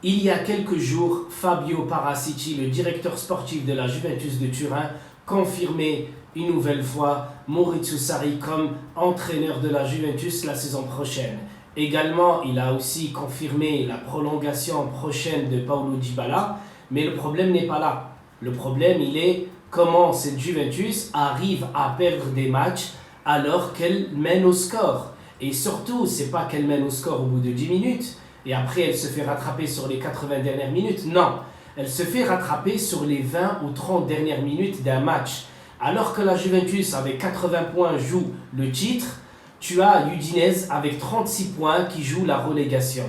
Il y a quelques jours, Fabio Paratici, le directeur sportif de la Juventus de Turin, confirmait une nouvelle fois Maurizio Sarri comme entraîneur de la Juventus la saison prochaine. Également, il a aussi confirmé la prolongation prochaine de Paulo Dybala, mais le problème n'est pas là. Le problème, il est comment cette Juventus arrive à perdre des matchs alors qu'elle mène au score. Et surtout, c'est pas qu'elle mène au score au bout de 10 minutes, et après elle se fait rattraper sur les 80 dernières minutes. Non, elle se fait rattraper sur les 20 ou 30 dernières minutes d'un match. Alors que la Juventus avec 80 points joue le titre, tu as Udinese avec 36 points qui joue la relégation.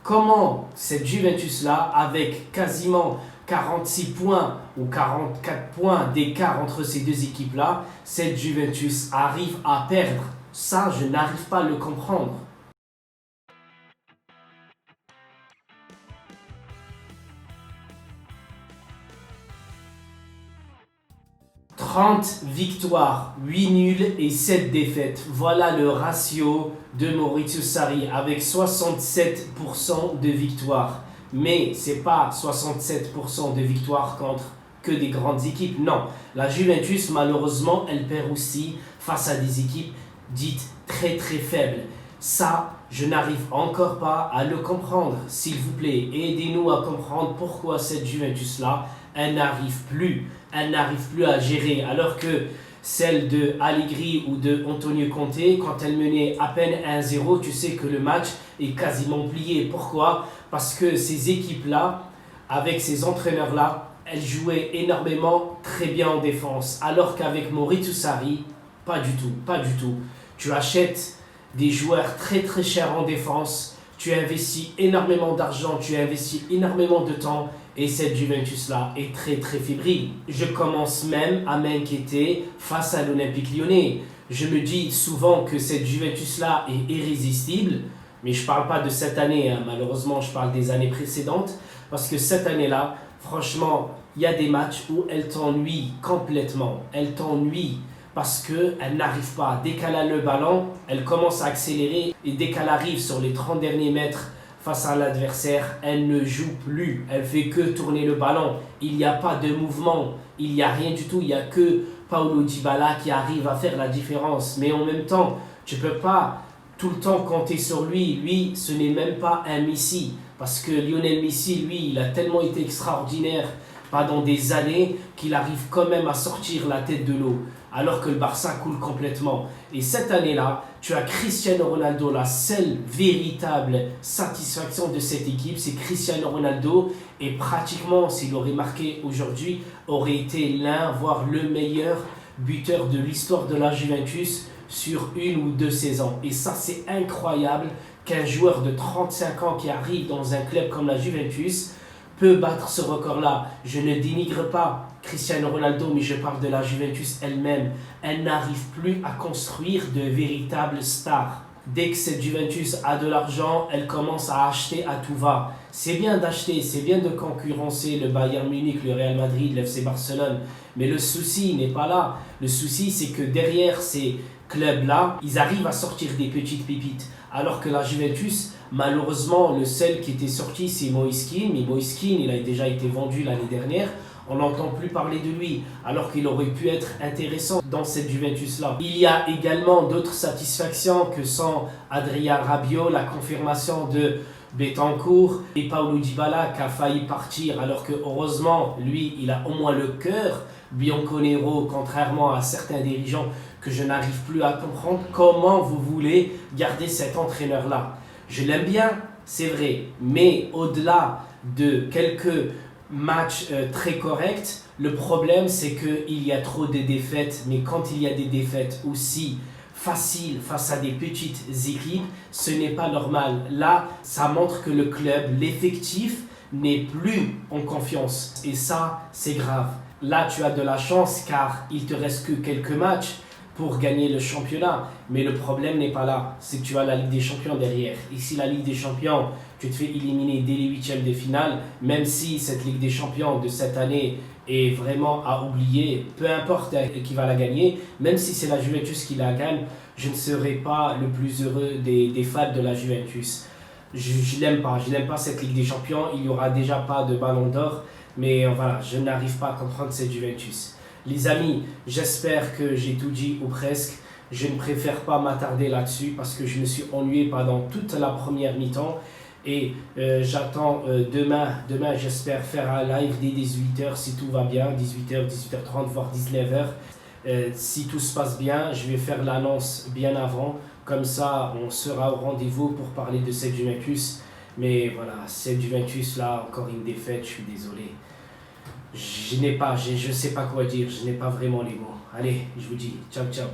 Comment cette Juventus-là, avec quasiment 46 points ou 44 points d'écart entre ces deux équipes-là, cette Juventus arrive à perdre? Ça, je n'arrive pas à le comprendre. 30 victoires, 8 nuls et 7 défaites. Voilà le ratio de Maurizio Sarri avec 67% de victoires. Mais ce n'est pas 67% de victoires contre que des grandes équipes. Non, la Juventus, malheureusement, elle perd aussi face à des équipes dites très très faibles. Ça, je n'arrive encore pas à le comprendre. S'il vous plaît, aidez-nous à comprendre pourquoi cette Juventus-là, elle n'arrive plus à gérer. Alors que celle de Allegri ou de Antonio Conte, quand elle menait à peine 1-0, tu sais que le match est quasiment plié. Pourquoi? Parce que ces équipes-là, avec ces entraîneurs-là, elles jouaient énormément très bien en défense. Alors qu'avec Maurizio Sarri, pas du tout, pas du tout. Tu achètes des joueurs très très chers en défense, tu investis énormément d'argent, tu investis énormément de temps, et cette Juventus-là est très très fébrile. Je commence même à m'inquiéter face à l'Olympique Lyonnais. Je me dis souvent que cette Juventus-là est irrésistible, mais je ne parle pas de cette année, hein. Malheureusement je parle des années précédentes, parce que cette année-là, franchement, il y a des matchs où elle t'ennuie complètement, elle t'ennuie parce qu'elle n'arrive pas. Dès qu'elle a le ballon, elle commence à accélérer, et dès qu'elle arrive sur les 30 derniers mètres face à l'adversaire, elle ne joue plus, elle fait que tourner le ballon. Il n'y a pas de mouvement, il n'y a rien du tout, il n'y a que Paulo Dybala qui arrive à faire la différence. Mais en même temps, tu ne peux pas tout le temps compter sur lui. Lui, ce n'est même pas un Messi, parce que Lionel Messi, lui, il a tellement été extraordinaire pendant des années qu'il arrive quand même à sortir la tête de l'eau, alors que le Barça coule complètement. Et cette année-là, tu as Cristiano Ronaldo, la seule véritable satisfaction de cette équipe, c'est Cristiano Ronaldo, et pratiquement, s'il aurait marqué aujourd'hui, aurait été l'un, voire le meilleur buteur de l'histoire de la Juventus sur une ou deux saisons. Et ça, c'est incroyable qu'un joueur de 35 ans qui arrive dans un club comme la Juventus peut battre ce record-là. Je ne dénigre pas Cristiano Ronaldo, mais je parle de la Juventus elle-même. Elle n'arrive plus à construire de véritables stars. Dès que cette Juventus a de l'argent, elle commence à acheter à tout va. C'est bien d'acheter, c'est bien de concurrencer le Bayern Munich, le Real Madrid, l'FC Barcelone, mais le souci n'est pas là. Le souci, c'est que derrière ces clubs-là, ils arrivent à sortir des petites pépites. Alors que la Juventus, malheureusement, le seul qui était sorti, c'est Moïse Kean. Mais Moïse Kean, il a déjà été vendu l'année dernière. On n'entend plus parler de lui, alors qu'il aurait pu être intéressant dans cette Juventus-là. Il y a également d'autres satisfactions que sont Adrien Rabiot, la confirmation de Betancourt et Paulo Dybala qui a failli partir, alors que heureusement, lui, il a au moins le cœur. Bianconero, contrairement à certains dirigeants que je n'arrive plus à comprendre, comment vous voulez garder cet entraîneur-là? Je l'aime bien, c'est vrai, mais au-delà de quelques matchs très corrects, le problème c'est qu'il y a trop de défaites, mais quand il y a des défaites aussi faciles face à des petites équipes, ce n'est pas normal. Là, ça montre que le club, l'effectif, n'est plus en confiance. Et ça, c'est grave. Là, tu as de la chance car il te reste que quelques matchs pour gagner le championnat. Mais le problème n'est pas là, c'est que tu as la Ligue des Champions derrière. Et si la Ligue des Champions, tu te fais éliminer dès les huitièmes de finale, même si cette Ligue des Champions de cette année est vraiment à oublier, peu importe qui va la gagner, même si c'est la Juventus qui la gagne, je ne serai pas le plus heureux des fans de la Juventus. je l'aime pas cette Ligue des Champions. Il n'y aura déjà pas de Ballon d'Or, mais voilà, je n'arrive pas à comprendre cette Juventus. Les amis, j'espère que j'ai tout dit ou presque. Je ne préfère pas m'attarder là-dessus parce que je me suis ennuyé pendant toute la première mi-temps. Et j'attends demain, j'espère faire un live dès 18h si tout va bien, 18h, 18h30, voire 19h. Si tout se passe bien, je vais faire l'annonce bien avant. Comme ça, on sera au rendez-vous pour parler de cette Juventus. Mais voilà, cette Juventus là, encore une défaite, je suis désolé. Je sais pas quoi dire, je n'ai pas vraiment les mots. Allez, je vous dis, ciao ciao.